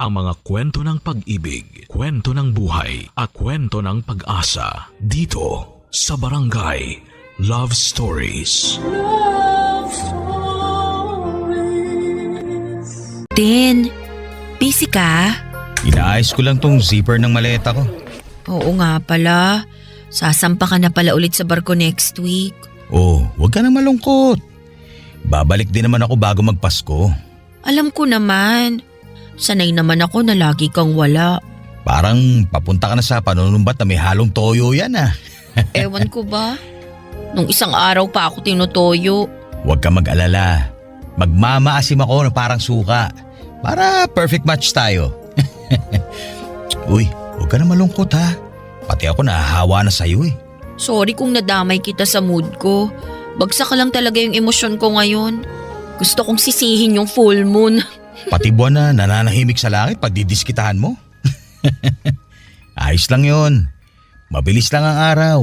ang mga kwento ng pag-ibig, kwento ng buhay at kwento ng pag-asa dito sa Barangay Love Stories. Love Stories. Tin, busy ka? Inaayos ko lang tong zipper ng maleta ko. Oo nga pala. Sasampa ka na pala ulit sa barko next week. Oh, huwag ka na malungkot. Babalik din naman ako bago magpasko. Alam ko naman. Sanay naman ako na lagi kang wala. Parang papunta ka na sa panunumbat na may halong toyo yan ah. Ewan ko ba? Nung isang araw pa ako tinutoyo. Huwag ka mag-alala. Magmamaasim ako na parang suka. Para perfect match tayo. Uy, huwag ka na malungkot ha. Pati ako nahahawa na sa'yo eh. Sorry kung nadamay kita sa mood ko. Bagsak lang talaga yung emosyon ko ngayon. Gusto kong sisihin yung full moon. Pati buwan na nananahimik sa langit pag didiskitahan mo. Ayos lang yon. Mabilis lang ang araw.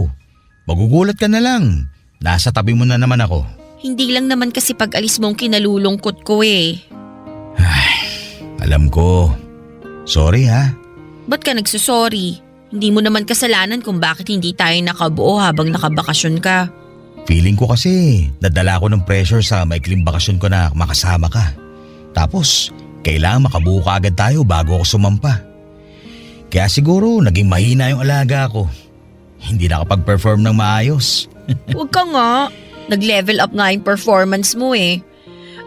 Magugulat ka na lang. Nasa tabi mo na naman ako. Hindi lang naman kasi pag-alis mong kinalulungkot ko eh. Alam ko. Sorry ha. Ba't ka nagsusorry? Hindi mo naman kasalanan kung bakit hindi tayo nakabuo habang nakabakasyon ka. Feeling ko kasi nadala ko ng pressure sa maikling bakasyon ko na makasama ka. Tapos kailangan makabuo ka agad tayo bago ako sumampa. Kaya siguro naging mahina yung alaga ko. Hindi nakapag-perform ng maayos. Huwag ka nga. Nag-level up nga yung performance mo eh.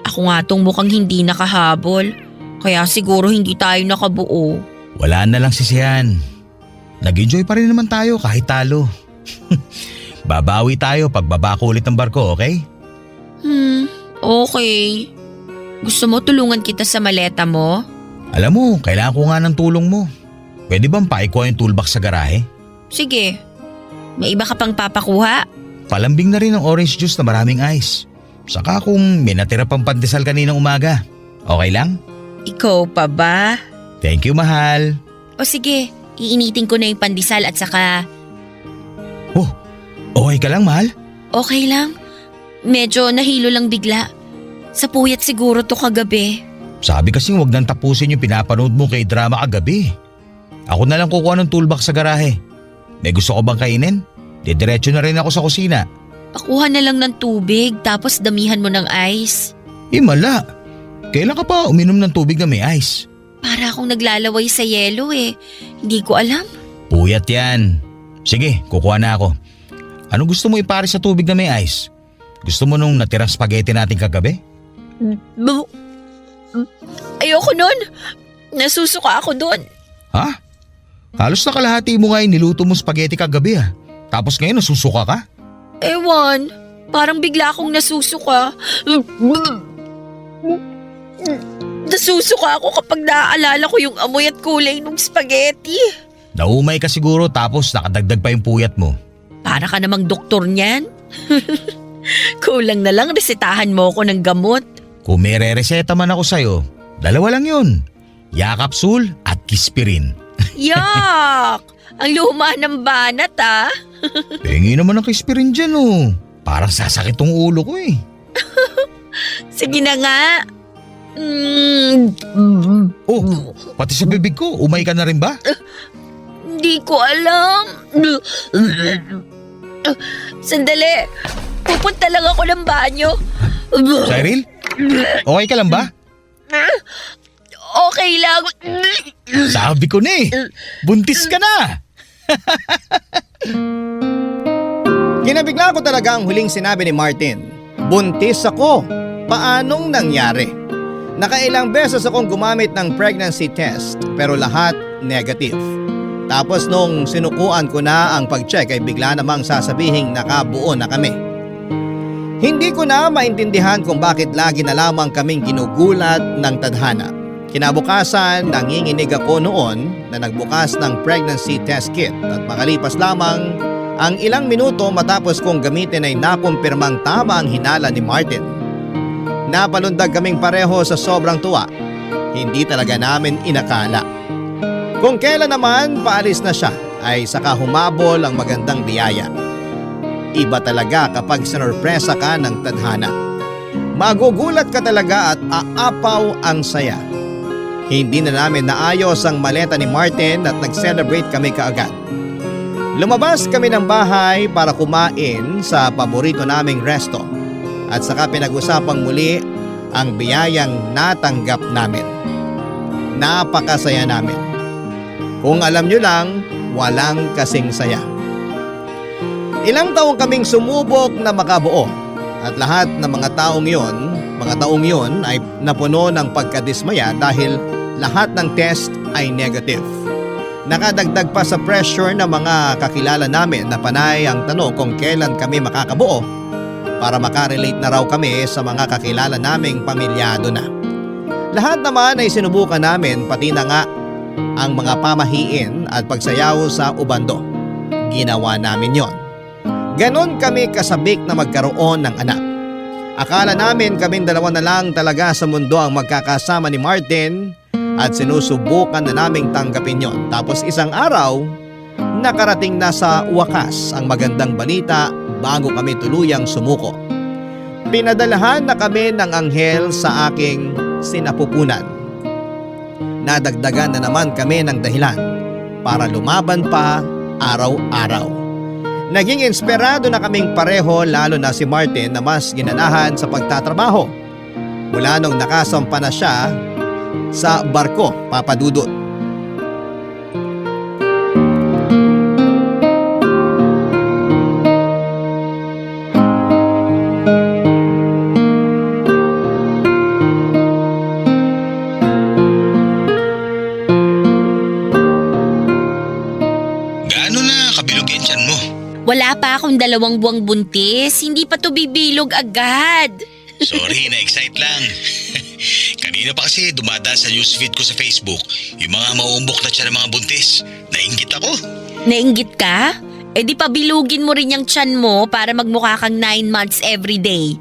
Ako nga tong mukhang hindi nakahabol. Kaya siguro hindi tayo nakabuo. Wala na lang sisihan. Nag-enjoy pa rin naman tayo kahit talo. Babawi tayo pag babako ulit ng barko, okay? Okay. Gusto mo tulungan kita sa maleta mo? Alam mo, kailangan ko nga ng tulong mo. Pwede bang paikuha yung toolbox sa garahe? Sige. May iba ka pang papakuha? Palambing na rin ng orange juice na maraming ice. Saka kung may natira pang pandesal kaninang umaga. Okay lang? Ikaw pa ba? Thank you, mahal. O sige, iinitin ko na yung pandesal at saka… Oh, okay ka lang, mahal? Okay lang. Medyo nahilo lang bigla. Sa puyat siguro to kagabi. Sabi kasing wag nang tapusin yung pinapanood mo kay drama kagabi. Ako na lang kukuha ng toolbox sa garahe. May gusto ko bang kainin? Didiretso na rin ako sa kusina. Pakuha na lang ng tubig tapos damihan mo ng ice. Mala. Kailan ka pa uminom ng tubig na may ice? Para akong naglalaway sa yelo eh. Hindi ko alam. Puyat yan. Sige, kukuha na ako. Ano gusto mo ipare sa tubig na may ice? Gusto mo nung natirang spaghetti natin kagabi? Ayoko nun. Nasusuka ako dun. Ha? Halos na kalahati mo nga yung niluto mo spaghetti kagabi ah. Tapos ngayon nasusuka ka? Ewan. Parang bigla akong nasusuka. Nasusuka ako kapag naaalala ko yung amoy at kulay ng spaghetti. Naumay ka siguro tapos nakadagdag pa yung puyat mo. Para ka namang doktor niyan. Kulang na lang resetahan mo ako ng gamot. Kung may re-reseta man ako sa'yo, dalawa lang yun. Yakapsul at Kispirin. Yak! Ang luma ng banat ah. Pengi naman ang Kispirin dyan oh. Parang sasakit tong ulo ko eh. Sige na nga. Oh, pati sa bibig ko, umay ka na rin ba? Hindi ko alam. Sandali. Pupunta lang ako ng banyo. Cyril? Okay ka lang ba? Okay lang. Sabi ko na eh. Buntis ka na. Kinabigla ko talaga ang huling sinabi ni Martin. Buntis ako. Paanong nangyari? Nakailang beses akong gumamit ng pregnancy test pero lahat negative. Tapos nung sinukuan ko na ang pag-check ay bigla namang sasabihing nakabuo na kami. Hindi ko na maintindihan kung bakit lagi na lamang kaming ginugulat ng tadhana. Kinabukasan, nanginginig ako noon na nagbukas ng pregnancy test kit at makalipas lamang ang ilang minuto matapos kong gamitin ay nakumpirmang tama ang hinala ni Martin. Napalundag kaming pareho sa sobrang tuwa. Hindi talaga namin inakala. Kung kailan naman paalis na siya ay saka humabol ang magandang biyaya. Iba talaga kapag sinurpresa ka ng tadhana. Magugulat ka talaga at aapaw ang saya. Hindi na namin naayos ang maleta ni Martin at nag-celebrate kami kaagad. Lumabas kami ng bahay para kumain sa paborito naming resto at saka pinag-usapang muli ang biyayang natanggap namin. Napakasaya namin. Kung alam nyo lang, walang kasing saya. Ilang taong kaming sumubok na makabuo at lahat ng mga taong yon ay napuno ng pagkadismaya dahil lahat ng test ay negative. Nakadagdag pa sa pressure ng mga kakilala namin na panay ang tanong kung kailan kami makakabuo para makarelate na raw kami sa mga kakilala naming pamilyado na. Lahat naman ay sinubukan namin pati na nga ang mga pamahiin at pagsayaw sa ubando. Ginawa namin yon. Ganon kami kasabik na magkaroon ng anak. Akala namin kaming dalawa na lang talaga sa mundo ang magkakasama ni Martin at sinusubukan na naming tanggapin yon. Tapos isang araw, nakarating na sa wakas ang magandang balita bago kami tuluyang sumuko. Pinadalahan na kami ng anghel sa aking sinapupunan. Nadagdagan na naman kami ng dahilan para lumaban pa araw-araw. Naging inspirado na kaming pareho lalo na si Martin na mas ginanahan sa pagtatrabaho. Mula nung nakasampa na siya sa barko, Papa Dudut. Gaano na kabilog yung tiyan mo? Wala pa akong 2 buwang buntis, hindi pa to bibilog agad. Sorry, na-excite lang. Kanina pa kasi dumadaan sa newsfeed ko sa Facebook yung mga mauumbok na tiyan ng mga buntis. Nainggit ako. Nainggit ka? Eh di pabilugin mo rin yung tiyan mo para magmukha kang 9 months everyday.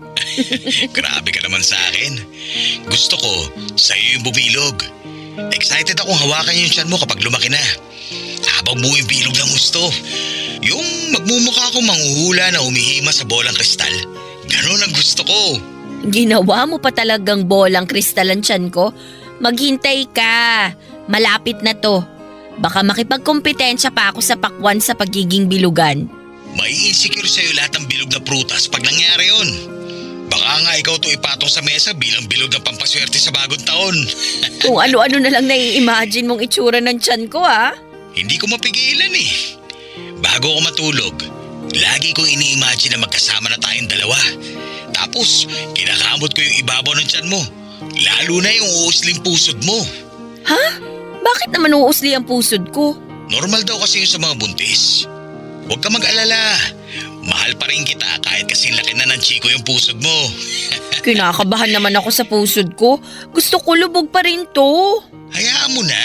Grabe ka naman sa akin. Gusto ko, sa'yo yung bubilog. Excited akong hawakan yung tiyan mo kapag lumaki na. Habang buo yung bilog ng gusto. Yung magmumukha akong manghuhula na umihima sa bolang kristal. Ganun ang gusto ko. Ginawa mo pa talagang bolang kristal ang tiyan ko? Maghintay ka. Malapit na to. Baka makipagkompetensya pa ako sa pakwan sa pagiging bilugan. Mai-insecure sa'yo lahat ng bilog na prutas pag nangyari yun. Baka nga ikaw to ipatong sa mesa bilang bilog na pampaswerte sa bagong taon. Kung ano-ano na lang nai-imagine mong itsura ng tiyan ko ha. Hindi ko mapigilan eh. Bago ako matulog, lagi kong ini-imagine na magkasama na tayong dalawa. Tapos, kinakamot ko yung ibabaw ng tiyan mo. Lalo na yung uusling pusod mo. Ha? Bakit naman uusli ang pusod ko? Normal daw kasi yung sa mga buntis. Huwag ka mag-alala. Mahal pa rin kita kahit kasing laki na ng chiko yung pusod mo. Kinakabahan naman ako sa pusod ko. Gusto ko lubog pa rin to. Hayaan mo na.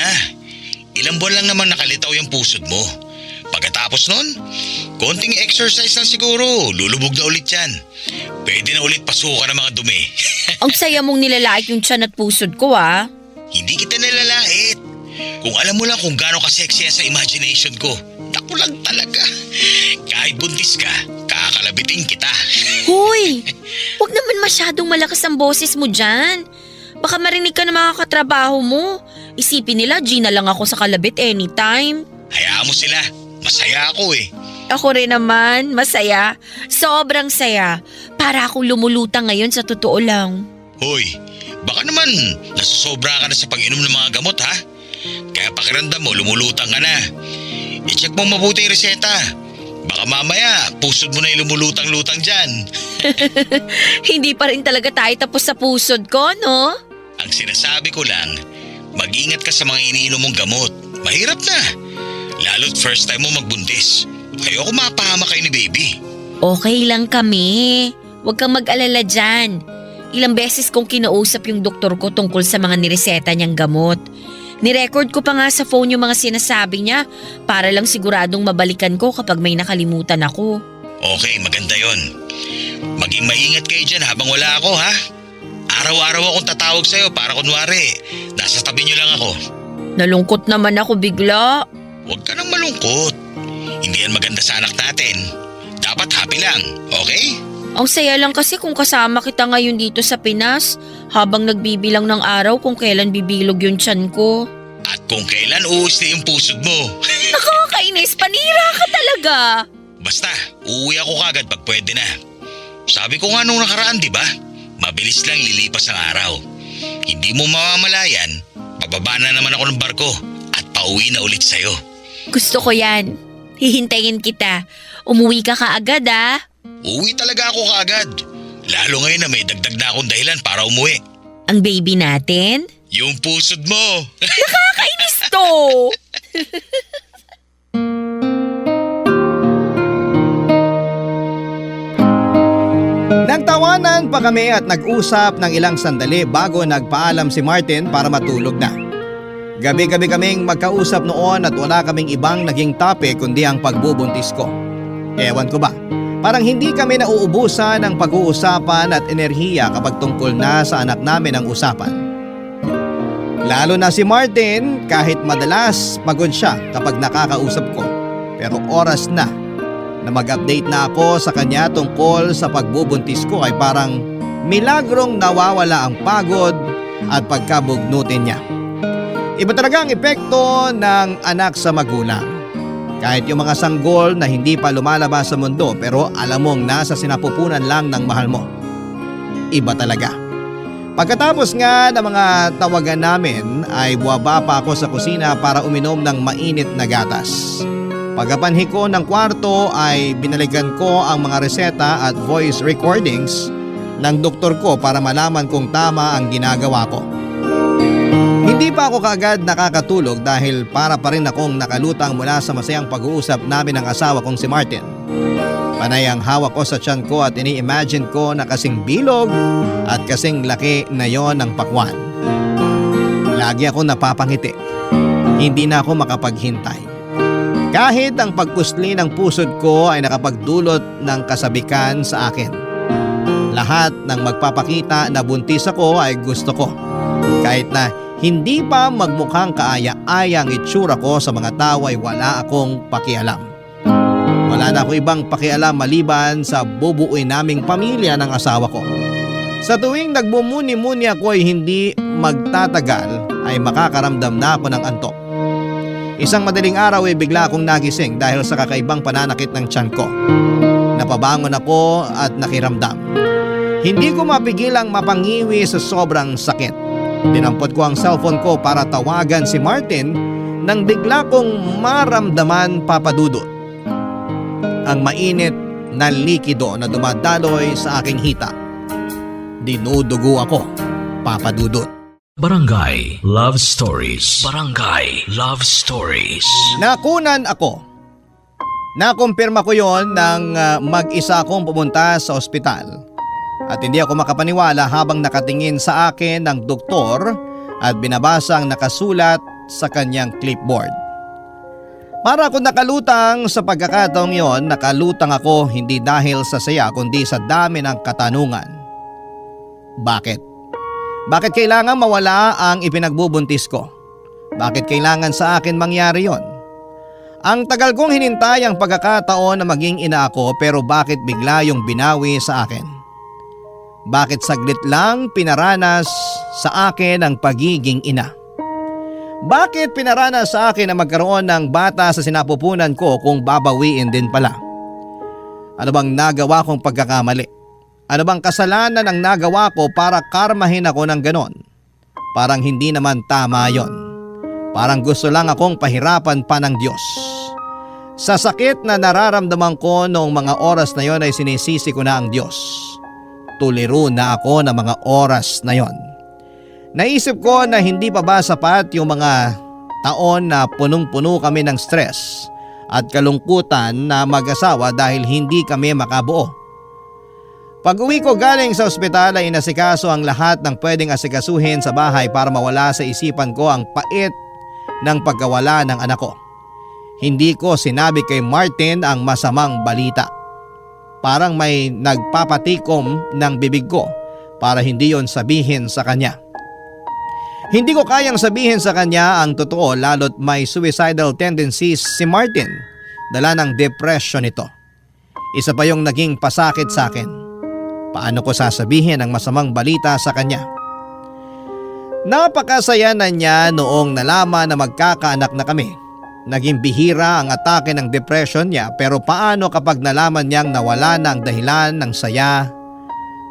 Ilang buwan lang naman nakalitaw yung pusod mo. Pagkatapos nun, konting exercise lang siguro, lulubog na ulit yan. Pwede na ulit pasukan ng mga dumi. Ang saya mong nilalait yung tiyan at pusod ko ha. Hindi kita nilalait. Kung alam mo lang kung gaano ka-sexy sa imagination ko, naku lang talaga. Kahit buntis ka, kakalabitin kita. Hoy! Huwag naman masyadong malakas ang boses mo dyan. Baka marinig ka ng mga katrabaho mo. Isipin nila, Gina lang ako sa kalabit anytime. Hayaan mo sila. Masaya ako eh. Ako rin naman, masaya. Sobrang saya. Para akong lumulutang ngayon sa totoo lang. Hoy, baka naman nasusobra ka na sa pag-inom ng mga gamot ha? Kaya pakiramdam mo, lumulutang ka na. I-check mo mabuti yung reseta. Baka mamaya, pusod mo na yung lumulutang-lutang dyan. Hindi pa rin talaga tayo tapos sa pusod ko, no? Ang sinasabi ko lang, mag-ingat ka sa mga iniinom mong gamot. Mahirap na. Lalo't first time mo magbuntis. Ayoko mapahama kayo ni baby. Okay lang kami. Huwag kang mag-alala dyan. Ilang beses kong kinausap yung doktor ko tungkol sa mga nireseta niyang gamot. Nirecord ko pa nga sa phone yung mga sinasabi niya para lang siguradong mabalikan ko kapag may nakalimutan ako. Okay, maganda yon. Maging maingat kayo dyan habang wala ako ha. Araw-araw akong tatawag sa'yo para kunwari, nasa tabi niyo lang ako. Nalungkot naman ako bigla. Huwag ka nang malungkot. Hindi yan maganda sa anak natin. Dapat happy lang, okay? Ang saya lang kasi kung kasama kita ngayon dito sa Pinas. habang nagbibilang ng araw kung kailan bibilog yung tiyan ko. At kung kailan uusli yung pusod mo. Nakakainis, panira ka talaga. Basta, uuwi ako kagad pag pwede na. Sabi ko nga nung nakaraan, di ba? Mabilis lang lilipas ang araw. Hindi mo mamamalayan, pababa na naman ako ng barko at pauwi na ulit sa'yo. Gusto ko yan. Hihintayin kita. Umuwi ka kaagad ah. Uuwi talaga ako kagad. Lalo ngayon na may dagdag na akong dahilan para umuwi. Ang baby natin? Yung pusod mo. Nakakainis to. Nagtawanan pa kami at nag-usap ng ilang sandali bago nagpaalam si Martin para matulog na. Gabi-gabi kaming magkausap noon at wala kaming ibang naging topic kundi ang pagbubuntis ko. Ewan ko ba, parang hindi kami nauubusan ng pag-uusapan at enerhiya kapag tungkol na sa anak namin ang usapan. Lalo na si Martin, kahit madalas pagod siya kapag nakakausap ko. Pero oras na mag-update na ako sa kanya tungkol sa pagbubuntis ko ay parang milagrong nawawala ang pagod at pagkabugnutin niya. Iba talaga ang epekto ng anak sa magulang. Kahit yung mga sanggol na hindi pa lumalabas sa mundo pero alam mong nasa sinapupunan lang ng mahal mo. Iba talaga. Pagkatapos nga ng mga tawagan namin ay buwaba pa ako sa kusina para uminom ng mainit na gatas. Pagkapanhi ko ng kwarto ay binalikan ko ang mga reseta at voice recordings ng doktor ko para malaman kung tama ang ginagawa ko. Hindi pa ako kaagad nakakatulog dahil para pa rin akong nakalutang mula sa masayang pag-uusap namin ng asawa kong si Martin. Panay ang hawak ko sa tiyan ko at ini-imagine ko na kasing bilog at kasing laki na yon ng pakwan. Lagi ako napapangiti. Hindi na ako makapaghintay. Kahit ang pagkusli ng pusod ko ay nakapagdulot ng kasabikan sa akin. Lahat ng magpapakita na buntis ako ay gusto ko. Kahit na hindi pa magmukhang kaaya-ayang itsura ko sa mga tao ay wala akong pakialam. Wala na ako ibang pakialam maliban sa bubuuin naming pamilya ng asawa ko. Sa tuwing nagbumuni-muni ako ay hindi magtatagal ay makakaramdam na ako ng antok. Isang madaling araw ay bigla akong nagising dahil sa kakaibang pananakit ng tiyan ko. Napabangon ako at nakiramdam. Hindi ko mapigilang mapangiwi sa sobrang sakit. Dinampot ko ang cellphone ko para tawagan si Martin nang bigla kong maramdaman papadudot. Ang mainit na likido na dumadaloy sa aking hita. Dinudugo ako, papadudot. Barangay Love Stories. Barangay Love Stories. Nakunan ako. Nakumpirma ko yon nang mag-isa akong pumunta sa ospital. At hindi ako makapaniwala habang nakatingin sa akin ng doktor at binabasa ang nakasulat sa kanyang clipboard. Para ako nakalutang sa pagkakataong yon, nakalutang ako hindi dahil sa saya kundi sa dami ng katanungan. Bakit? Bakit kailangan mawala ang ipinagbubuntis ko? Bakit kailangan sa akin mangyari yon? Ang tagal kong hinintay ang pagkakataon na maging ina ako pero bakit bigla yung binawi sa akin? Bakit saglit lang pinaranas sa akin ang pagiging ina? Bakit pinaranas sa akin na magkaroon ng bata sa sinapupunan ko kung babawiin din pala? Ano bang nagawa kong pagkakamali? Ano bang kasalanan ang nagawa ko para karmahin ako ng ganon? Parang hindi naman tama yon. Parang gusto lang akong pahirapan pa ng Diyos. Sa sakit na nararamdaman ko noong mga oras na yon ay sinisisi ko na ang Diyos. Tuliro na ako ng mga oras na yon. Naisip ko na hindi pa ba sapat yung mga taon na punong-puno kami ng stress at kalungkutan na mag-asawa dahil hindi kami makabuo. Pag-uwi ko galing sa ospital ay inasikaso ang lahat ng pwedeng asikasuhin sa bahay para mawala sa isipan ko ang pait ng pagkawala ng anak ko. Hindi ko sinabi kay Martin ang masamang balita. Parang may nagpapatikom ng bibig ko para hindi yon sabihin sa kanya. Hindi ko kayang sabihin sa kanya ang totoo lalo't may suicidal tendencies si Martin. Dala ng depression ito. Isa pa yung naging pasakit sa akin. Paano ko sasabihin ang masamang balita sa kanya? Napakasaya na niya noong nalaman na magkakaanak na kami. Naging bihira ang atake ng depression niya, pero paano kapag nalaman niyang nawala na ang dahilan ng saya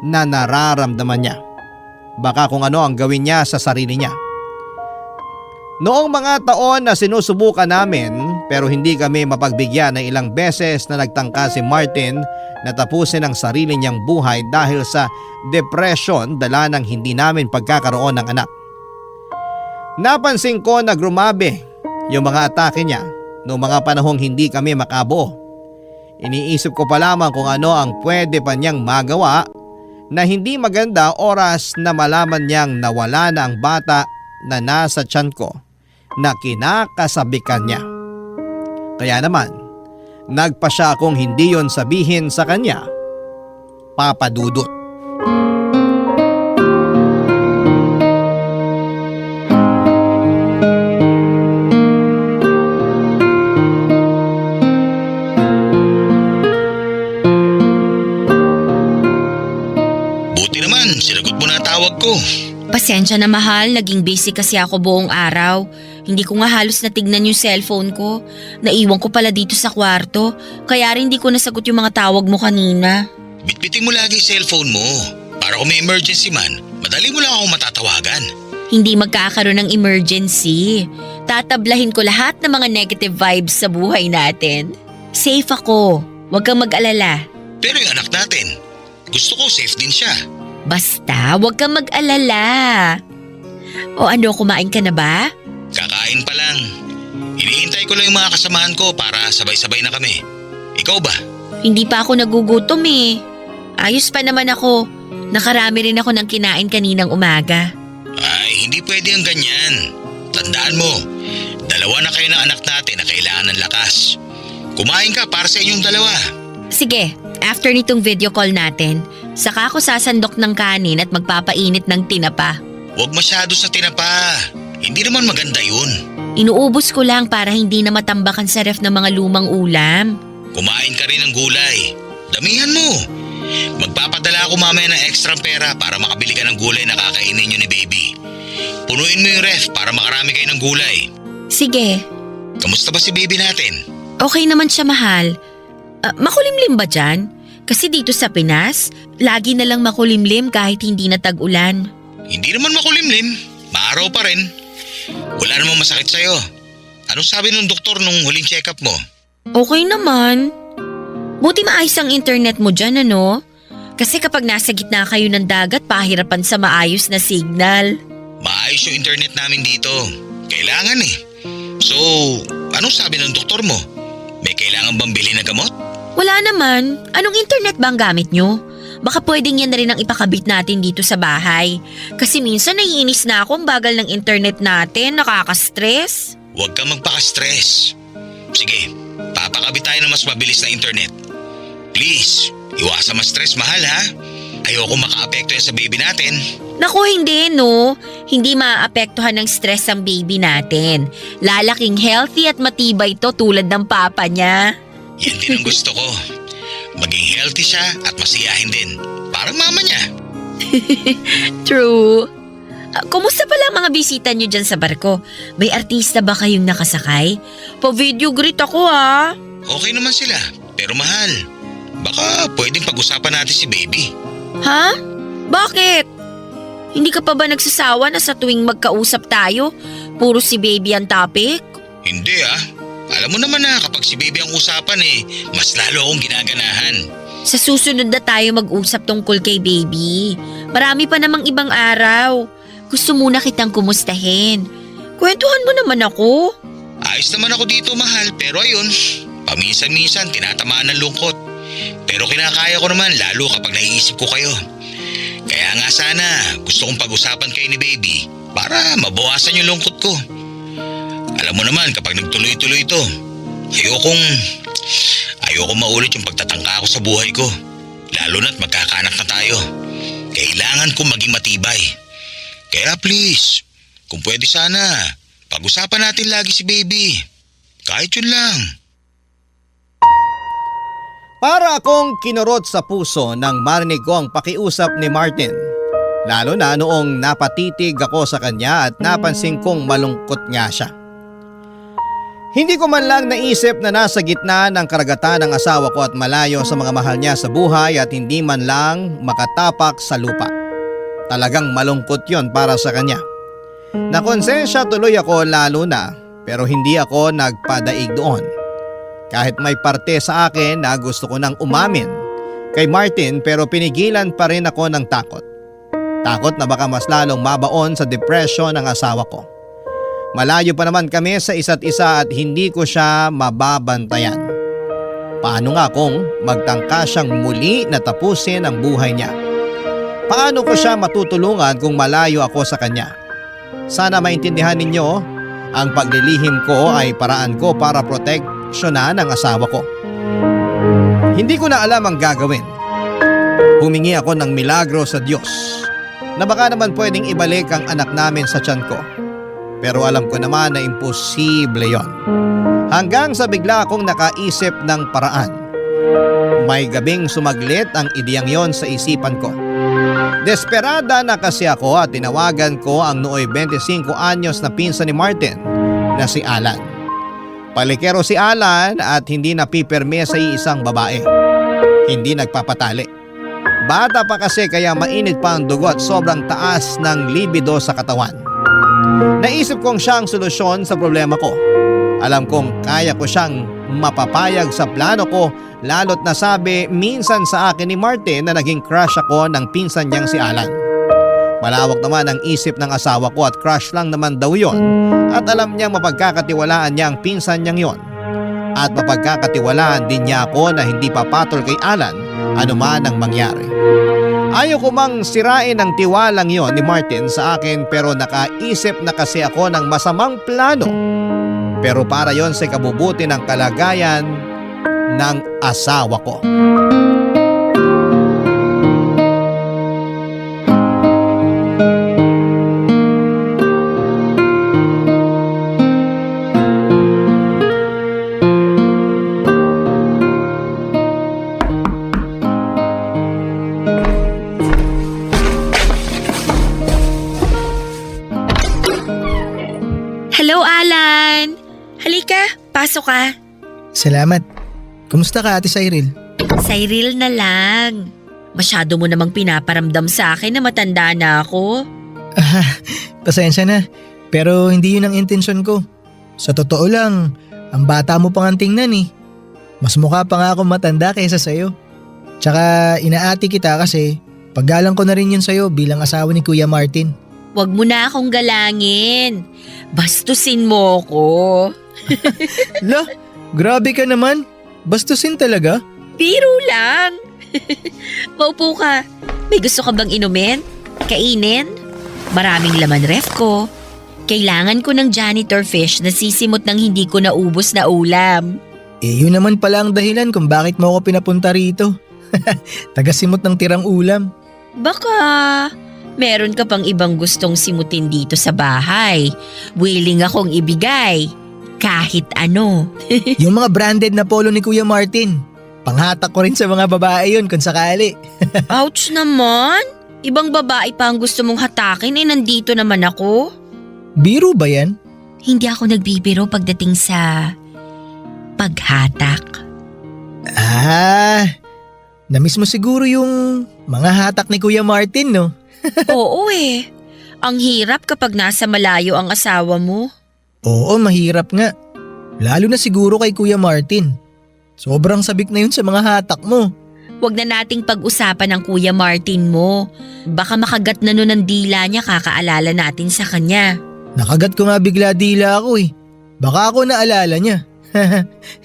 na nararamdaman niya? Baka kung ano ang gawin niya sa sarili niya. Noong mga taon na sinusubukan namin pero hindi kami mapagbigyan ng ilang beses na nagtangka si Martin na tapusin ang sarili niyang buhay dahil sa depression dala ng hindi namin pagkakaroon ng anak. Napansin ko na grumabe yung mga atake niya noong mga panahong hindi kami makabuo. Iniisip ko pa lamang kung ano ang pwede pa niyang magawa na hindi maganda oras na malaman niyang nawala na ang bata na nasa tiyan ko na kinakasabikan niya. Kaya naman, nagpa siya akong hindi yon sabihin sa kanya, Papa Dudut. Buti naman, sinagot mo na tawag ko. Pasensya na mahal, naging busy kasi ako buong araw. Hindi ko nga halos natignan yung cellphone ko. Naiwan ko pala dito sa kwarto, kaya rin hindi ko nasagot yung mga tawag mo kanina. Bitbitin mo lagi yung cellphone mo. Para kung may emergency man, madali mo lang ako matatawagan. Hindi magkakaroon ng emergency. Tatablahin ko lahat ng mga negative vibes sa buhay natin. Safe ako, huwag kang mag-alala. Pero yung anak natin, gusto ko safe din siya. Basta, huwag kang mag-alala. O ano, kumain ka na ba? Kakain pa lang. Hinihintay ko lang yung mga kasamahan ko para sabay-sabay na kami. Ikaw ba? Hindi pa ako nagugutom eh. Ayos pa naman ako. Nakarami rin ako ng kinain kaninang umaga. Ay, hindi pwede ang ganyan. Tandaan mo, dalawa na kayo ng anak natin na kailangan ng lakas. Kumain ka para sa inyong dalawa. Sige, after nitong video call natin, saka ako sasandok ng kanin at magpapainit ng tinapa. Huwag masyado sa tinapa. Hindi naman maganda yun. Inuubos ko lang para hindi na matambakan sa ref ng mga lumang ulam. Kumain ka rin ng gulay. Damihan mo. Magpapadala ako mamaya ng extra pera para makabili ka ng gulay na kakainin nyo ni baby. Punuin mo yung ref para makarami kayo ng gulay. Sige. Kamusta ba si baby natin? Okay naman siya, mahal. Makulimlim ba dyan? Kasi dito sa Pinas, lagi na lang makulimlim kahit hindi na tag-ulan. Hindi naman makulimlim. Maaraw pa rin. Wala namang masakit sa'yo. Anong sabi ng doktor nung huling check-up mo? Okay naman. Buti maayos ang internet mo dyan, ano? Kasi kapag nasa gitna kayo ng dagat, pahirapan sa maayos na signal. Maayos yung internet namin dito. Kailangan eh. So, anong sabi ng doktor mo? May kailangan bang bilhin na gamot? Wala naman. Anong internet ba ang gamit nyo? Baka pwedeng yan na rin ang ipakabit natin dito sa bahay. Kasi minsan naiinis na ako ang bagal ng internet natin, nakaka-stress. Huwag kang magpaka-stress. Sige, papakabit tayo ng mas mabilis na internet. Please, iwasan ma-stress, mahal ha? Ayoko maka-apekto yan sa baby natin. Naku, hindi no. Hindi maaapektuhan ng stress ang baby natin. Lalaking healthy at matibay to tulad ng papa niya. Yan din ang gusto ko. Maging healthy siya at masiyahin din. Parang mama niya. True. Kumusta pala ang mga bisita niyo dyan sa barko? May artista ba kayong nakasakay? Pa-video greet ako ha. Okay naman sila, pero mahal. Baka pwedeng pag-usapan natin si baby. Ha? Bakit? Hindi ka pa ba nagsasawa na sa tuwing magkausap tayo, puro si baby ang topic? Hindi ah. Alam mo naman na kapag si baby ang usapan mas lalo akong ginaganahan. Sa susunod na tayo mag-usap tungkol kay baby. Marami pa namang ibang araw. Gusto muna kitang kumustahin. Kwentuhan mo naman ako. Ayos naman ako dito, mahal, pero ayun, paminsan-minsan tinatamaan ng lungkot. Pero kinakaya ko naman lalo kapag naiisip ko kayo. Kaya nga sana gusto kong pag-usapan kayo ni baby para mabawasan yung lungkot ko. Alam mo naman kapag nagtuloy-tuloy ito, ayoko maulit yung pagtatangka ko sa buhay ko. Lalo na't magkakaanak na tayo. Kailangan kong maging matibay. Kaya please, kung pwede sana, pag-usapan natin lagi si baby. Kahit yun lang. Para akong kinurot sa puso nang marinig ko ang pakiusap ni Martin. Lalo na noong napatitig ako sa kanya at napansin kong malungkot nga siya. Hindi ko man lang naisip na nasa gitna ng karagatan ng asawa ko at malayo sa mga mahal niya sa buhay at hindi man lang makatapak sa lupa. Talagang malungkot yon para sa kanya. Nakonsensya tuloy ako lalo na pero hindi ako nagpadaig doon. Kahit may parte sa akin na gusto ko nang umamin kay Martin pero pinigilan pa rin ako ng takot. Takot na baka mas lalong mabaon sa depression ng asawa ko. Malayo pa naman kami sa isa't isa at hindi ko siya mababantayan. Paano nga kung magtangka siyang muli na tapusin ang buhay niya? Paano ko siya matutulungan kung malayo ako sa kanya? Sana maintindihan ninyo, ang paglilihim ko ay paraan ko para proteksyonan ang asawa ko. Hindi ko na alam ang gagawin. Humingi ako ng milagro sa Diyos na baka naman pwedeng ibalik ang anak namin sa tiyan ko. Pero alam ko naman na imposible yon. Hanggang sa bigla akong nakaisip ng paraan. May gabing sumaglit ang ideyang yon sa isipan ko. Desperada na kasi ako at tinawagan ko ang nooy 25 anyos na pinsan ni Martin na si Alan. Palikero si Alan at hindi napipirme sa isang babae. Hindi nagpapatali. Bata pa kasi kaya mainit pa ang dugo at sobrang taas ng libido sa katawan. Naisip kong siya ang solusyon sa problema ko. Alam kong kaya ko siyang mapapayag sa plano ko lalo't nasabi minsan sa akin ni Martin na naging crush ako ng pinsan niyang si Alan. Malawak naman ang isip ng asawa ko at crush lang naman daw yon at alam niyang mapagkakatiwalaan niya ang pinsan niyang yon. At mapagkakatiwalaan din niya ako na hindi papatol kay Alan anuman ang mangyari. Ayaw ko mang sirain ang tiwalang yon ni Martin sa akin pero nakaisip na kasi ako ng masamang plano. Pero para yon sa kabubuti ng kalagayan ng asawa ko. Hello, Alan! Halika, pasok ka. Salamat. Kumusta ka, Ate Cyril? Cyril na lang. Masyado mo namang pinaparamdam sa akin na matanda na ako. Pasensya na. Pero hindi yun ang intensyon ko. Sa totoo lang, ang bata mo pang ang tingnan eh. Mas mukha pa nga akong matanda kaysa sa'yo. Tsaka inaati kita kasi paggalang ko na rin yun sa'yo bilang asawa ni Kuya Martin. Huwag mo na akong galangin. Bastusin mo ko. La, grabe ka naman. Bastusin talaga? Biro lang. Maupo ka. May gusto ka bang inumin? Kainin? Maraming laman ref ko. Kailangan ko ng janitor fish na sisimot ng hindi ko naubos na ulam. Yun naman pala ang dahilan kung bakit mo ako pinapunta rito. Tagasimot ng tirang ulam. Baka meron ka pang ibang gustong simutin dito sa bahay. Willing akong ibigay. Kahit ano. Yung mga branded na polo ni Kuya Martin. Panghatak ko rin sa mga babae yun kung sakali. Ouch naman. Ibang babae pa ang gusto mong hatakin nandito naman ako. Biro ba yan? Hindi ako nagbibiro pagdating sa paghatak. Namiss mo siguro yung mga hatak ni Kuya Martin, no? Oo eh. Ang hirap kapag nasa malayo ang asawa mo. Oo, mahirap nga. Lalo na siguro kay Kuya Martin. Sobrang sabik na yun sa mga hatak mo. Huwag na nating pag-usapan ng Kuya Martin mo. Baka makagat na nun ang dila niya kakaalala natin sa kanya. Nakagat ko nga bigla dila ako eh. Baka ako naalala niya.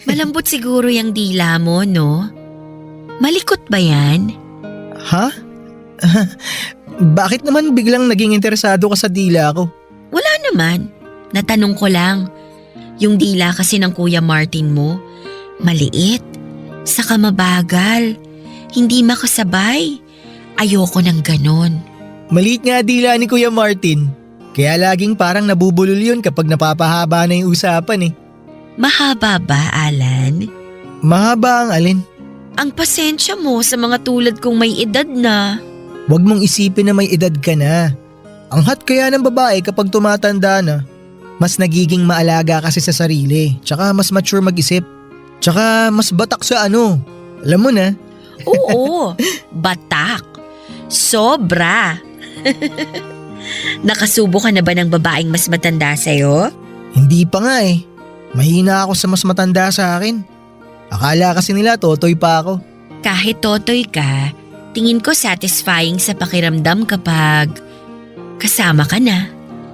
Malambot siguro yung dila mo, no? Malikot ba yan? Ha? Bakit naman biglang naging interesado ka sa dila ko? Wala naman. Natanong ko lang. Yung dila kasi ng Kuya Martin mo, maliit, saka mabagal, hindi makasabay. Ayoko ng ganon. Maliit nga dila ni Kuya Martin. Kaya laging parang nabubulol yun kapag napapahaba na yung usapan eh. Mahaba ba, Alan? Mahaba ang alin? Ang pasensya mo sa mga tulad kong may edad na. Huwag mong isipin na may edad ka na. Ang hot kaya ng babae kapag tumatanda na, mas nagiging maalaga kasi sa sarili, tsaka mas mature mag-isip, tsaka mas batak sa ano. Alam mo na. Oo, batak. Sobra. Nakasubo ka na ba ng babaeng mas matanda sa'yo? Hindi pa nga eh. Mahina ako sa mas matanda sa akin. Akala kasi nila totoy pa ako. Kahit totoy ka, tingin ko satisfying sa pakiramdam kapag kasama ka na.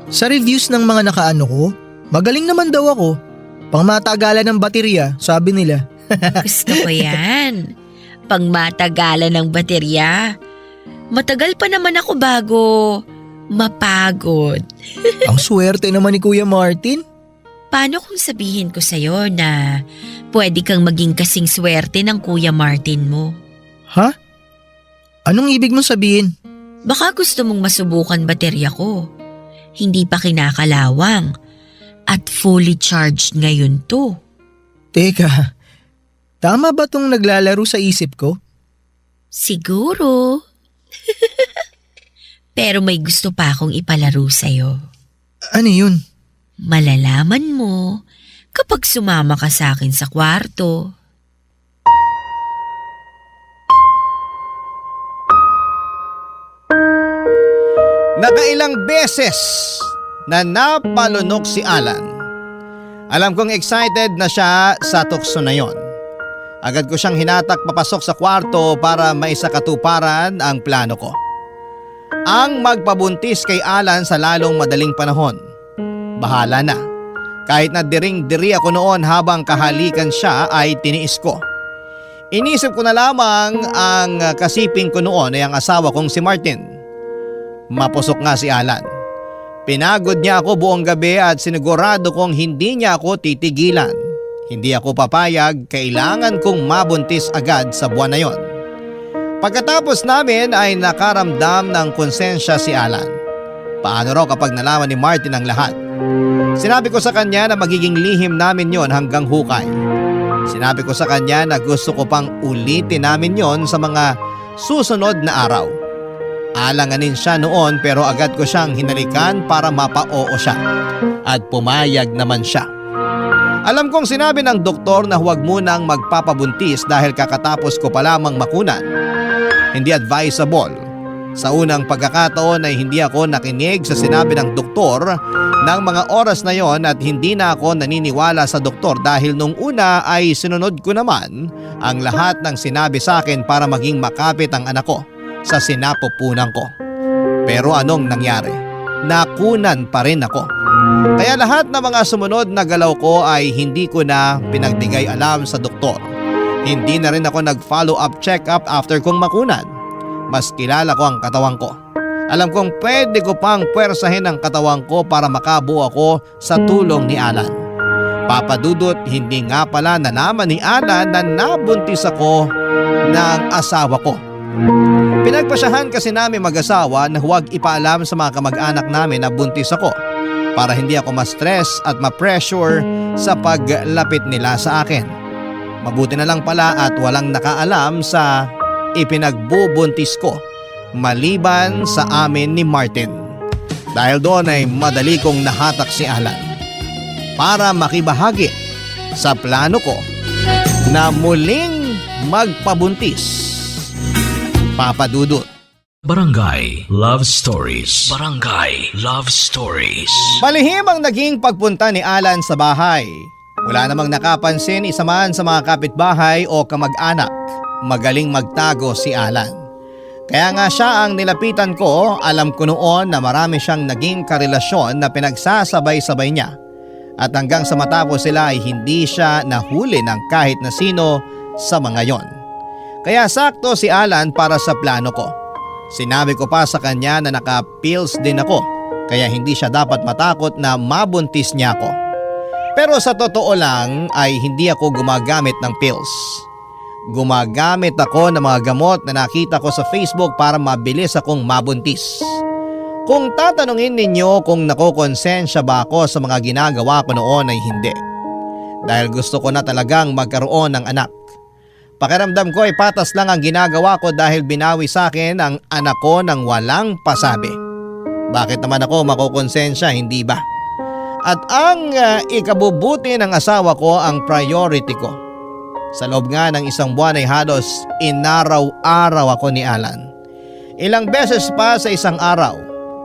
Sa reviews ng mga nakaano ko, magaling naman daw ako. Pangmatagalan ng baterya, sabi nila. Gusto ko yan. Pangmatagalan ng baterya. Matagal pa naman ako bago mapagod. Ang swerte naman ni Kuya Martin. Paano kung sabihin ko sa'yo na pwede kang maging kasing swerte ng Kuya Martin mo? Ha? Anong ibig mong sabihin? Baka gusto mong masubukan baterya ko. Hindi pa kinakalawang at fully charged ngayon to. Teka, tama ba tong naglalaro sa isip ko? Siguro. Pero may gusto pa akong ipalaro sa'yo. Ano yun? Malalaman mo kapag sumama ka sa akin sa kwarto. Nakailang beses na napalunok si Alan. Alam kong excited na siya sa tukso na yon. Agad ko siyang hinatak papasok sa kwarto para maisakatuparan ang plano ko. Ang magpabuntis kay Alan sa lalong madaling panahon. Bahala na. Kahit na diring-diri ako noon habang kahalikan siya ay tiniis ko. Inisip ko na lamang ang kasiping ko noon ay ang asawa kong si Martin. Mapusok nga si Alan. Pinagod niya ako buong gabi at sinigurado kong hindi niya ako titigilan. Hindi ako papayag, kailangan kong mabuntis agad sa buwan na yon. Pagkatapos namin ay nakaramdam ng konsensya si Alan. Paano raw kapag nalaman ni Martin ang lahat? Sinabi ko sa kanya na magiging lihim namin yon hanggang hukay. Sinabi ko sa kanya na gusto ko pang ulitin namin yon sa mga susunod na araw. Alanganin siya noon pero agad ko siyang hinalikan para mapa-oo siya. At pumayag naman siya. Alam kong sinabi ng doktor na huwag munang magpapabuntis dahil kakatapos ko pa lamang makunan. Hindi advisable. Sa unang pagkakataon ay hindi ako nakinig sa sinabi ng doktor ng mga oras na yon at hindi na ako naniniwala sa doktor dahil nung una ay sinunod ko naman ang lahat ng sinabi sa akin para maging makapit ang anak ko sa sinapupunan ko. Pero anong nangyari? Nakunan pa rin ako. Kaya lahat ng mga sumunod na galaw ko ay hindi ko na pinagbigay alam sa doktor. Hindi na rin ako nag-follow up check-up after kong makunan. Mas kilala ko ang katawan ko. Alam kong pwede ko pang puwersahin ang katawan ko para makabuo ako sa tulong ni Alan. Papadudot, hindi nga pala nalaman ni Alan na nabuntis ako ng asawa ko. Pinagpasyahan kasi namin mag-asawa na huwag ipaalam sa mga kamag-anak namin na buntis ako para hindi ako ma-stress at ma-pressure sa paglapit nila sa akin. Mabuti na lang pala at walang nakaalam sa ipinagbubuntis ko maliban sa amin ni Martin. Dahil doon ay madali kong nahatak si Alan para makibahagi sa plano ko na muling magpabuntis. Papadudot. Barangay Love Stories. Barangay Love Stories. Malihim ang naging pagpunta ni Alan sa bahay. Wala namang nakapansin isa man sa mga kapitbahay o kamag-anak. Magaling magtago si Alan. Kaya nga siya ang nilapitan ko, alam ko noon na marami siyang naging karelasyon na pinagsasabay-sabay niya. At hanggang sa matapos sila ay hindi siya nahuli ng kahit na sino sa mga yon. Kaya sakto si Alan para sa plano ko. Sinabi ko pa sa kanya na naka-pills din ako, kaya hindi siya dapat matakot na mabuntis niya ako. Pero sa totoo lang ay hindi ako gumagamit ng pills. Gumagamit ako ng mga gamot na nakita ko sa Facebook para mabilis akong mabuntis. Kung tatanungin ninyo kung nakokonsensya ba ako sa mga ginagawa ko noon ay hindi. Dahil gusto ko na talagang magkaroon ng anak. Pakiramdam ko ay patas lang ang ginagawa ko dahil binawi sa akin ang anak ko ng walang pasabi. Bakit naman ako makukonsensya, hindi ba? At ang ikabubuti ng asawa ko ang priority ko. Sa loob nga ng isang buwan ay halos inaraw-araw ako ni Alan. Ilang beses pa sa isang araw,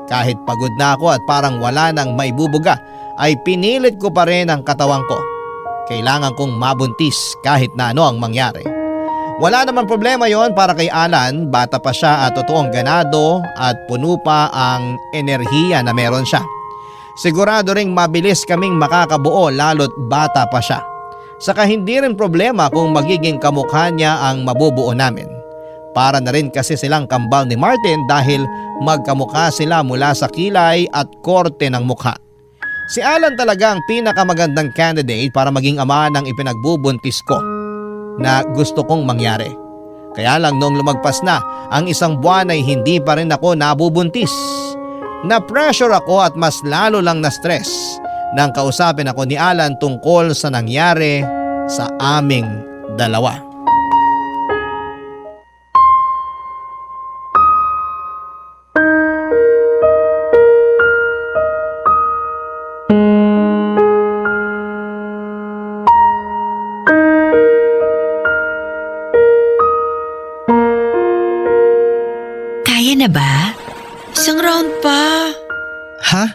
kahit pagod na ako at parang wala nang maibubuga, ay pinilit ko pa rin ang katawan ko. Kailangan kong mabuntis kahit na ano ang mangyari. Wala naman problema yon para kay Alan, bata pa siya at totoong ganado at puno pa ang enerhiya na meron siya. Sigurado ring mabilis kaming makakabuo lalo't bata pa siya. Saka hindi rin problema kung magiging kamukha niya ang mabubuo namin. Para na rin kasi silang kambal ni Martin dahil magkamukha sila mula sa kilay at korte ng mukha. Si Alan talaga ang pinakamagandang candidate para maging ama ng ipinagbubuntis ko na gusto kong mangyari. Kaya lang noong lumagpas na ang isang buwan ay hindi pa rin ako nabubuntis. Na-pressure ako at mas lalo lang na-stress nang kausapin ako ni Alan tungkol sa nangyari sa aming dalawa. Kaya na ba? Isang round pa. Ha?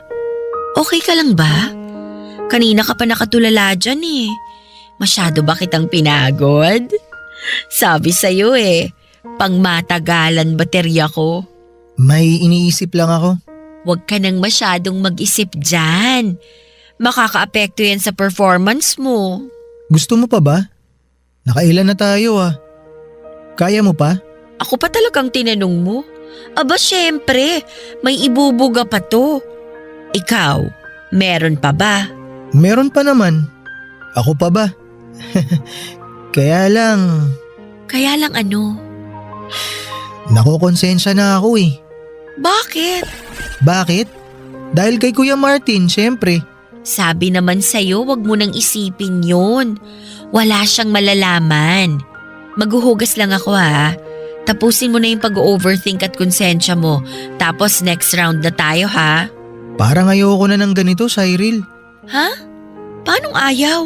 Okay ka lang ba? Kanina ka pa nakatulala dyan eh. Masyado ba kitang pinagod? Sabi sa'yo pang matagalan baterya ko. May iniisip lang ako. Huwag ka nang masyadong mag-isip dyan. Makakaapekto yan sa performance mo. Gusto mo pa ba? Nakailan na tayo ah. Kaya mo pa? Ako pa talagang tinanong mo. Aba syempre, may ibubuga pa to. Ikaw, meron pa ba? Meron pa naman. Ako pa ba? Kaya lang ano? nakokonsensya na ako eh. Bakit? Bakit? Dahil kay Kuya Martin, syempre. Sabi naman sa'yo, wag mo nang isipin yun. Wala siyang malalaman. Maghuhugas lang ako ha. Tapusin mo na yung pag-overthink at konsensya mo. Tapos next round na tayo ha. Parang ayoko na ng ganito, Cyril. Ha? Paanong ayaw?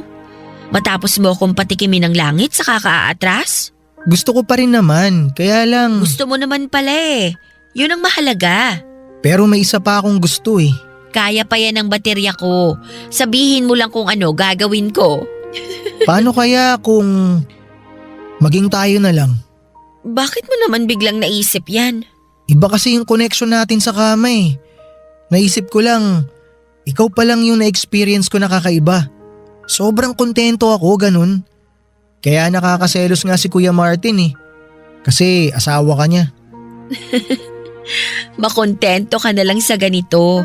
Matapos mo akong patikimin ng langit sa kakaatras? Gusto ko pa rin naman, kaya lang… Gusto mo naman pala Yun ang mahalaga. Pero may isa pa akong gusto eh. Kaya pa yan ang baterya ko. Sabihin mo lang kung ano gagawin ko. Paano kaya kung maging tayo na lang? Bakit mo naman biglang naisip yan? Iba kasi yung connection natin sa kama eh. Naisip ko lang, ikaw pa lang yung na-experience ko na kakaiba. Sobrang kontento ako, ganun. Kaya nakakaselos nga si Kuya Martin eh. Kasi asawa ka niya. Makontento ka na lang sa ganito.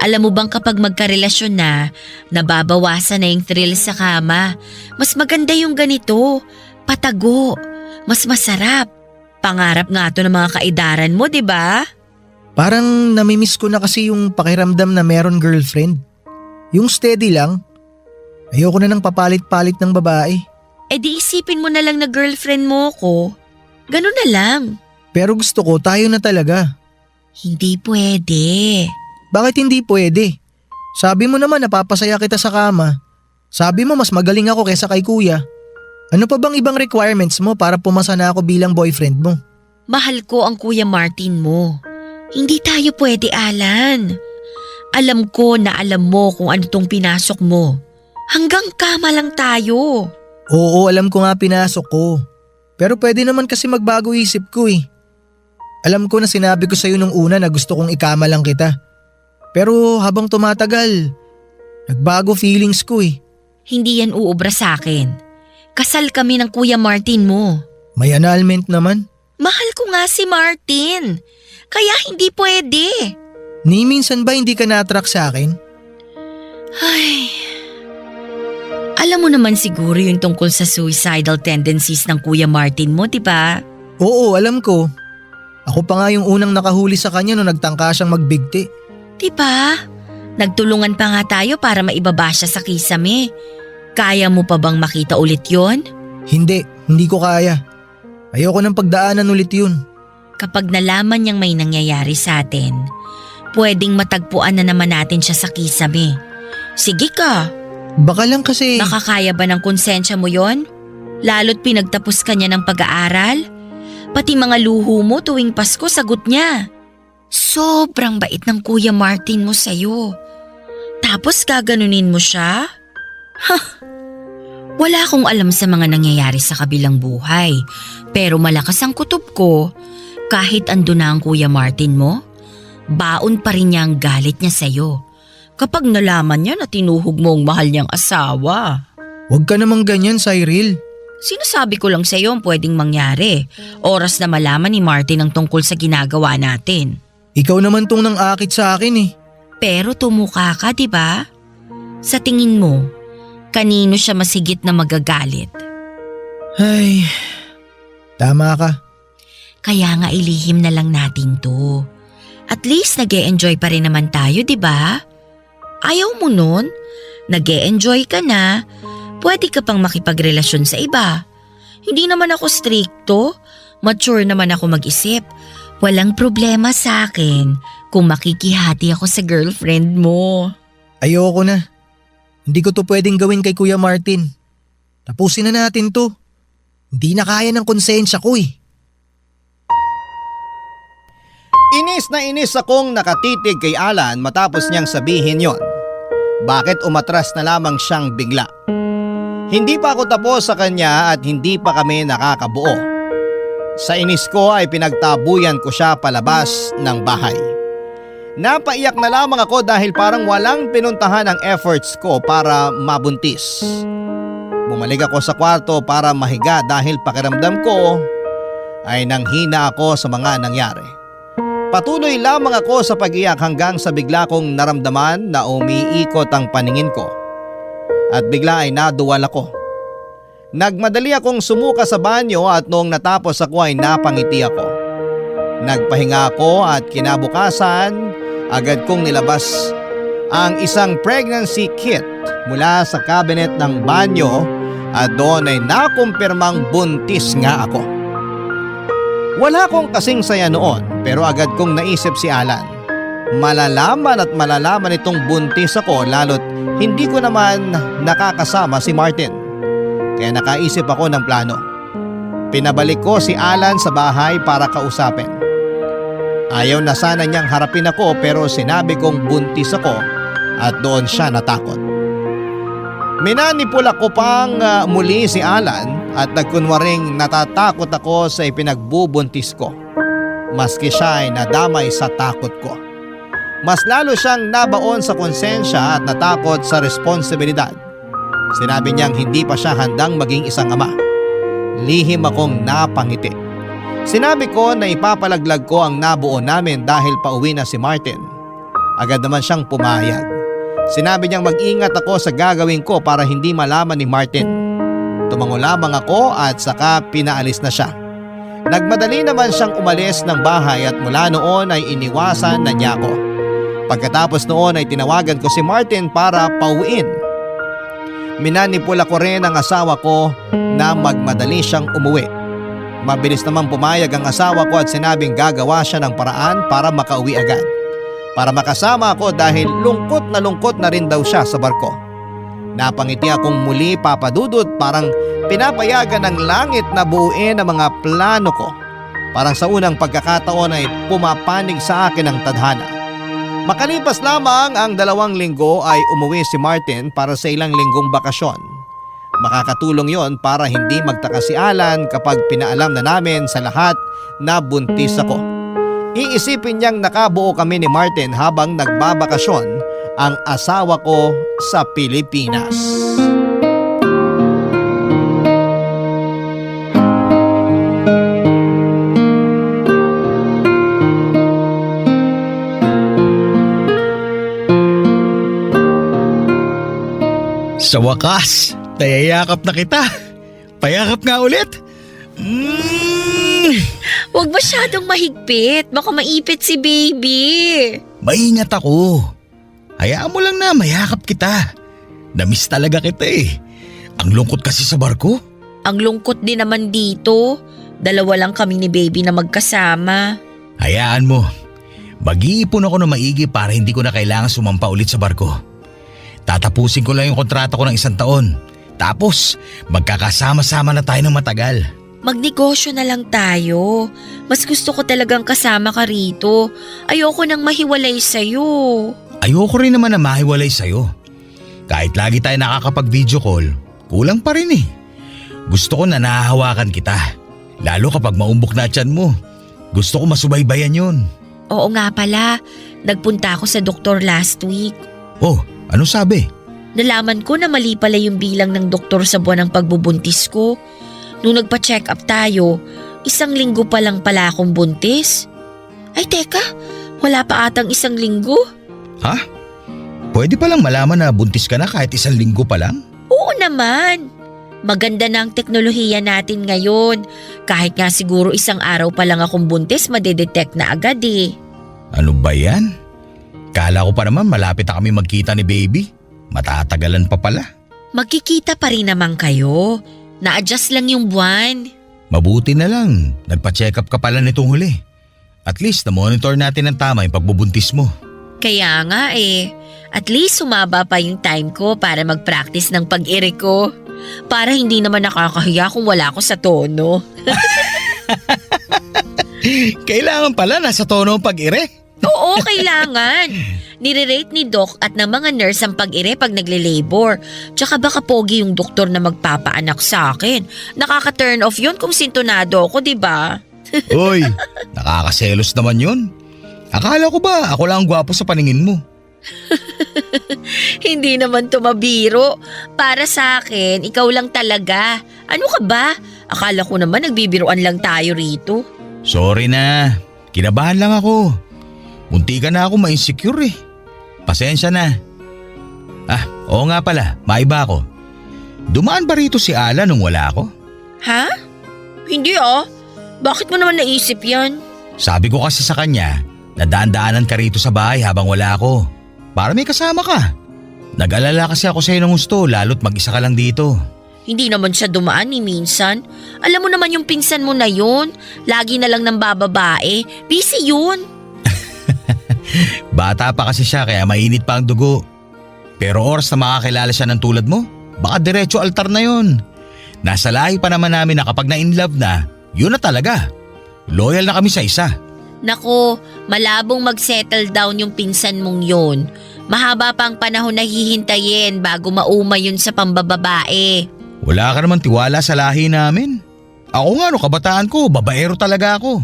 Alam mo bang kapag magkarelasyon na, nababawasan na yung thrill sa kama. Mas maganda yung ganito. Patago. Mas masarap. Pangarap nga to ng mga kaidaran mo, di ba? Parang namimiss ko na kasi yung pakiramdam na meron girlfriend. Yung steady lang. Ayoko na ng papalit-palit ng babae. E di isipin mo na lang na girlfriend mo ko. Ganun na lang. Pero gusto ko tayo na talaga. Hindi pwede. Bakit hindi pwede? Sabi mo naman napapasaya kita sa kama. Sabi mo mas magaling ako kaysa kay kuya. Ano pa bang ibang requirements mo para pumasa na ako bilang boyfriend mo? Mahal ko ang Kuya Martin mo. Hindi tayo pwede, Alan. Alam ko na alam mo kung ano tong pinasok mo. Hanggang kama lang tayo. Oo, alam ko nga pinasok ko. Pero pwede naman kasi magbago isip ko eh. Alam ko na sinabi ko sa'yo nung una na gusto kong ikama lang kita. Pero habang tumatagal, nagbago feelings ko eh. Hindi yan uubra sa akin. Kasal kami ng Kuya Martin mo. May annulment naman. Mahal ko nga si Martin. Kaya hindi pwede. Ni minsan ba hindi ka na-attract sa akin? Ay. Alam mo naman siguro yung tungkol sa suicidal tendencies ng Kuya Martin mo, di ba? Oo, alam ko. Ako pa nga yung unang nakahuli sa kanya nung nagtangka siyang magbigti. Di ba? Nagtulungan pa nga tayo para maibaba siya sa kisame. Kaya mo pa bang makita ulit yon? Hindi ko kaya. Ayoko nang pagdaanan ulit yun. Kapag nalaman niyang may nangyayari sa atin, pwedeng matagpuan na naman natin siya sa kisame. Sige ka, Baka lang kasi… nakakaya ba ng konsensya mo yon? Lalo't pinagtapos ka niya ng pag-aaral? Pati mga luho mo tuwing Pasko sagot niya. Sobrang bait ng Kuya Martin mo sa'yo. Tapos gaganunin mo siya? Wala akong alam sa mga nangyayari sa kabilang buhay. Pero malakas ang kutob ko. Kahit ando na ang Kuya Martin mo, baon pa rin niya ang galit niya sa'yo. Kapag nalaman niya na tinuhog mo ang mahal niyang asawa. Huwag ka namang ganyan, Cyril. Sinasabi ko lang sa'yo ang pwedeng mangyari. Oras na malaman ni Martin ang tungkol sa ginagawa natin. Ikaw naman tong nang akit sa akin eh. Pero tumuka ka, di ba? Sa tingin mo, kanino siya masigit na magagalit? Ay, tama ka. Kaya nga ilihim na lang natin to. At least nag-e-enjoy pa rin naman tayo, di ba? Ayaw mo nun? Nag-e-enjoy ka na. Pwede ka pang makipagrelasyon sa iba. Hindi naman ako stricto. Mature naman ako mag-isip. Walang problema sa akin kung makikihati ako sa girlfriend mo. Ayoko na. Hindi ko to pwedeng gawin kay Kuya Martin. Tapusin na natin to. Hindi na kaya ng konsensya ko eh. Inis na inis akong nakatitig kay Alan matapos niyang sabihin yon. Bakit umatras na lamang siyang bigla? Hindi pa ako tapos sa kanya at hindi pa kami nakakabuo. Sa inis ko ay pinagtabuyan ko siya palabas ng bahay. Napaiyak na lamang ako dahil parang walang pinuntahan ang efforts ko para mabuntis. Bumalik ako sa kwarto para mahiga dahil pakiramdam ko ay nanghina ako sa mga nangyari. Patuloy lamang ako sa pag-iyak hanggang sa bigla kong naramdaman na umiikot ang paningin ko. At bigla ay naduwal ako. Nagmadali akong sumuka sa banyo at noong natapos ako ay napangiti ako. Nagpahinga ako at kinabukasan agad kong nilabas ang isang pregnancy kit mula sa cabinet ng banyo at doon ay nakumpirmang buntis nga ako. Wala akong kasing saya noon pero agad kong naisip si Alan. Malalaman at malalaman itong buntis ako lalo't hindi ko naman nakakasama si Martin. Kaya nakaisip ako ng plano. Pinabalik ko si Alan sa bahay para kausapin. Ayaw na sana niyang harapin ako pero sinabi kong buntis ako at doon siya natakot. Minanipula ko pang muli si Alan at nagkunwaring natatakot ako sa ipinagbubuntis ko. Maski siya ay nadamay sa takot ko. Mas lalo siyang nabaon sa konsensya at natakot sa responsibilidad. Sinabi niyang hindi pa siya handang maging isang ama. Lihim akong napangiti. Sinabi ko na ipapalaglag ko ang nabuo namin dahil pauwi na si Martin. Agad naman siyang pumayag. Sinabi niyang mag-ingat ako sa gagawin ko para hindi malaman ni Martin. Tumango lamang ako at saka pinaalis na siya. Nagmadali naman siyang umalis ng bahay at mula noon ay iniwasan na niya ako. Pagkatapos noon ay tinawagan ko si Martin para pauwiin. Minanipula ko rin ang asawa ko na magmadali siyang umuwi. Mabilis naman pumayag ang asawa ko at sinabing gagawa siya ng paraan para makauwi agad. Para makasama ako dahil lungkot na rin daw siya sa barko. Napangiti akong muli, Papa Dudut, parang pinapayagan ng langit na buuin ang mga plano ko. Parang sa unang pagkakataon ay pumapanig sa akin ang tadhana. Makalipas lamang ang 2 linggo ay umuwi si Martin para sa ilang linggong bakasyon. Makakatulong yon para hindi magtaka si Alan kapag pinaalam na namin sa lahat na buntis ako. Iisipin niyang nakabuo kami ni Martin habang nagbabakasyon ang asawa ko sa Pilipinas. Sa wakas, nayayakap na kita. Payakap nga ulit. Huwag masyadong mahigpit. Baka maipit si baby. Maingat ako. Hayaan mo lang na mayakap kita. Namiss talaga kita eh. Ang lungkot kasi sa barko. Ang lungkot din naman dito. Dalawa lang kami ni baby na magkasama. Hayaan mo. Mag-iipon ako ng maigi para hindi ko na kailangan sumampa ulit sa barko. Tatapusin ko lang yung kontrata ko ng 1 taon. Tapos, magkakasama-sama na tayo ng matagal. Magnegosyo na lang tayo. Mas gusto ko talagang kasama ka rito. Ayoko nang mahiwalay sa'yo. Ayoko rin naman na mahiwalay sa'yo. Kahit lagi tayo nakakapag-video call, kulang pa rin eh. Gusto ko na nahahawakan kita. Lalo kapag maumbok na tiyan mo. Gusto ko masubaybayan yun. Oo nga pala, nagpunta ako sa doktor last week. Oh, ano sabi? Nalaman ko na mali pala yung bilang ng doktor sa buwan ng pagbubuntis ko. Nung nagpa-check up tayo, 1 linggo pa lang pala akong buntis. Ay teka, wala pa atang 1 linggo. Ha? Pwede palang malaman na buntis ka na kahit 1 linggo pa lang? Oo naman. Maganda na ang teknolohiya natin ngayon. Kahit nga siguro 1 araw pa lang akong buntis, madedetect na agad eh. Ano ba yan? Kala ko pa naman malapit na kami magkita ni baby. Matatagalan pa pala. Magkikita pa rin naman kayo. Na-adjust lang yung buwan. Mabuti na lang. Nagpa-check up ka pala nitong huli. At least na-monitor natin ng tama yung pagbubuntis mo. Kaya nga eh. At least sumaba pa yung time ko para mag-practice ng pag-iri ko. Para hindi naman nakakahiya kung wala ako sa tono. Kailangan pala nasa tono ang pag-ire. Oo, kailangan. Nire-rate ni Doc at ng mga nurse ang pag-ire pag nagle-labor. Tsaka baka pogi yung doktor na magpapaanak sa akin. Nakaka-turn off yun kung sintonado ako, di ba? Uy, nakakaselos naman yun. Akala ko ba ako lang ang gwapo sa paningin mo? Hindi naman tumabiro. Para sa akin, ikaw lang talaga. Ano ka ba? Akala ko naman nagbibiruan lang tayo rito. Sorry na, kinabahan lang ako. Munti ka na ako ma-insecure eh. Pasensya na. Oo nga pala, maiba ako. Dumaan ba rito si Alan nung wala ako? Ha? Hindi ah. Bakit mo naman naisip yan? Sabi ko kasi sa kanya, nadaan-daanan ka rito sa bahay habang wala ako. Para may kasama ka. Nag-alala kasi ako sa'yo ng gusto, lalo't mag-isa ka lang dito. Hindi naman siya dumaan ni minsan. Alam mo naman yung pinsan mo na yun. Lagi na lang ng bababae. Busy yun. Bata pa kasi siya kaya mainit pa ang dugo. Pero oras na makakilala siya ng tulad mo, baka diretso altar na yun. Nasa lahi pa naman namin na kapag na-inlove na, yun na talaga. Loyal na kami sa isa. Nako, malabong mag-settle down yung pinsan mong yun. Mahaba pang panahon na hihintayin bago mauma yun sa pambababae. Wala ka naman tiwala sa lahi namin. Ako nga no, kabataan ko, babaero talaga ako.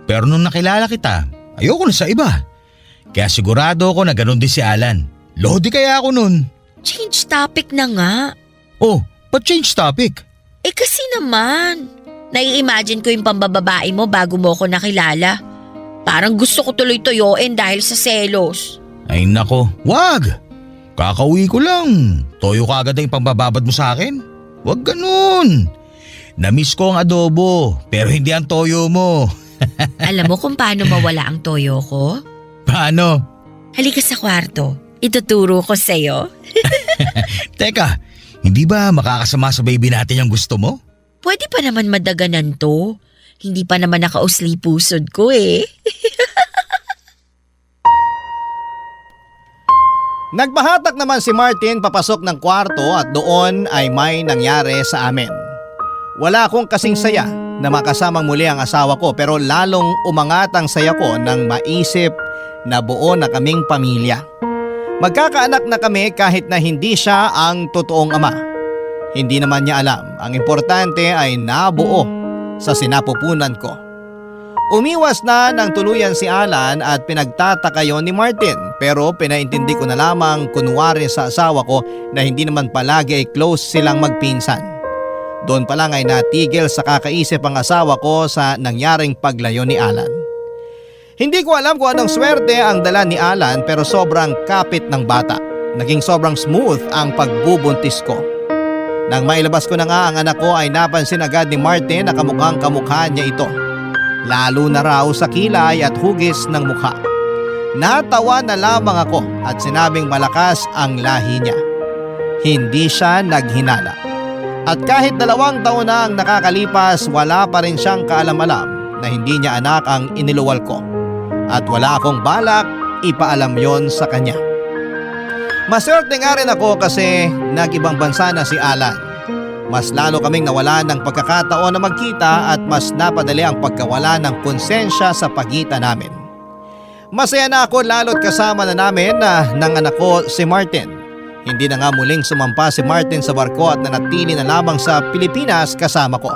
Pero nung nakilala kita, ayoko na sa iba. Kaya sigurado ako na ganun din si Alan. Lodi kaya ako nun. Change topic na nga. Oh, pa-change topic. Eh kasi naman, nai-imagine ko yung pambababae mo bago mo ako nakilala. Parang gusto ko tuloy toyoin dahil sa selos. Ay nako, wag! Kakauwi ko lang. Toyo ka agad ang pambababad mo sa akin? Wag ganun. Namiss ko ang adobo, pero hindi ang toyo mo. Alam mo kung paano mawala ang toyo ko? Paano? Halika sa kwarto. Ituturo ko sa'yo. Teka, hindi ba makakasama sa baby natin yung gusto mo? Pwede pa naman madaganan to. Hindi pa naman nakausli pusod ko eh. Nagbahatak naman si Martin papasok ng kwarto at doon ay may nangyari sa amin. Wala akong kasing saya na makasamang muli ang asawa ko pero lalong umangat ang saya ko nang maisip na buo na kaming pamilya. Magkakaanak na kami kahit na hindi siya ang totoong ama. Hindi naman niya alam, ang importante ay nabuo sa sinapupunan ko. Umiwas na ng tuluyan si Alan at pinagtataka yon ni Martin pero pinaintindi ko na lamang kunwari sa asawa ko na hindi naman palagi ay close silang magpinsan. Doon pa lang ay natigil sa kakaisip ang asawa ko sa nangyaring paglayo ni Alan. Hindi ko alam kung anong swerte ang dala ni Alan pero sobrang kapit ng bata. Naging sobrang smooth ang pagbubuntis ko. Nang mailabas ko na nga ang anak ko ay napansin agad ni Martin na kamukhang kamukha niya ito. Lalo na raw sa kilay at hugis ng mukha. Natawa na lamang ako at sinabing malakas ang lahi niya. Hindi siya naghinala. At kahit 2 taon na ang nakakalipas, wala pa rin siyang kaalam-alam na hindi niya anak ang iniluwal ko. At wala akong balak ipaalam yon sa kanya. Maswerte nga rin ako kasi nag-ibang bansa na si Alan. Mas lalo kaming nawalan ng pagkakataon na magkita at mas napadali ang pagkawala ng konsensya sa pagitan namin. Masaya na ako lalo't kasama na namin ng anak ko si Martin. Hindi na nga muling sumampa si Martin sa barko at nanatili na lamang sa Pilipinas kasama ko.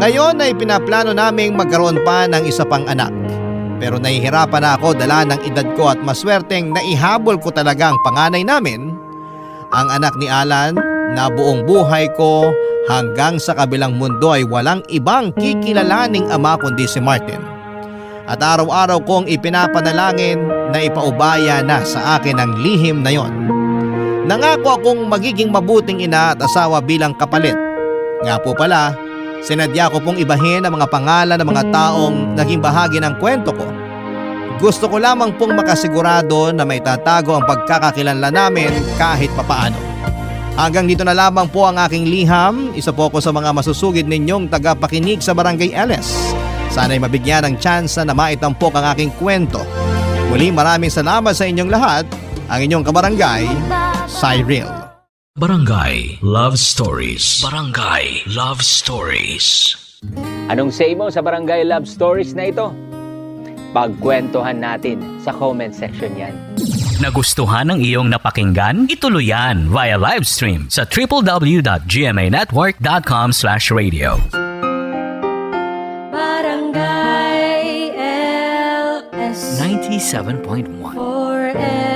Ngayon ay pinaplano naming magkaroon pa ng isa pang anak. Pero nahihirapan na ako dala ng edad ko at maswerteng naihabol ko talaga ang panganay namin, ang anak ni Alan, na buong buhay ko hanggang sa kabilang mundo ay walang ibang kikilalaning ama kundi si Martin. At araw-araw kong ipinapanalangin na ipaubaya na sa akin ang lihim na yon. Nangako akong magiging mabuting ina at asawa bilang kapalit. Nga po pala, sinadya ko pong ibahin ang mga pangalan ng mga taong naging bahagi ng kwento ko. Gusto ko lamang pong makasigurado na may tatago ang pagkakakilanlan namin kahit papaano. Hanggang dito na lamang po ang aking liham. Isa po ako sa mga masusugid ninyong tagapakinig sa Barangay LS. Sana'y mabigyan ng tsansa na maitampok ang aking kwento. Muli maraming salamat sa inyong lahat. Ang inyong kabarangay, Cyril. Barangay Love Stories. Barangay Love Stories. Anong say mo sa Barangay Love Stories na ito? Pagkwentuhan natin sa comment section yan. Nagustuhan ng iyong napakinggan? Ituloy yan via live stream sa www.gmanetwork.com/radio. Barangay LS 97.1 forever.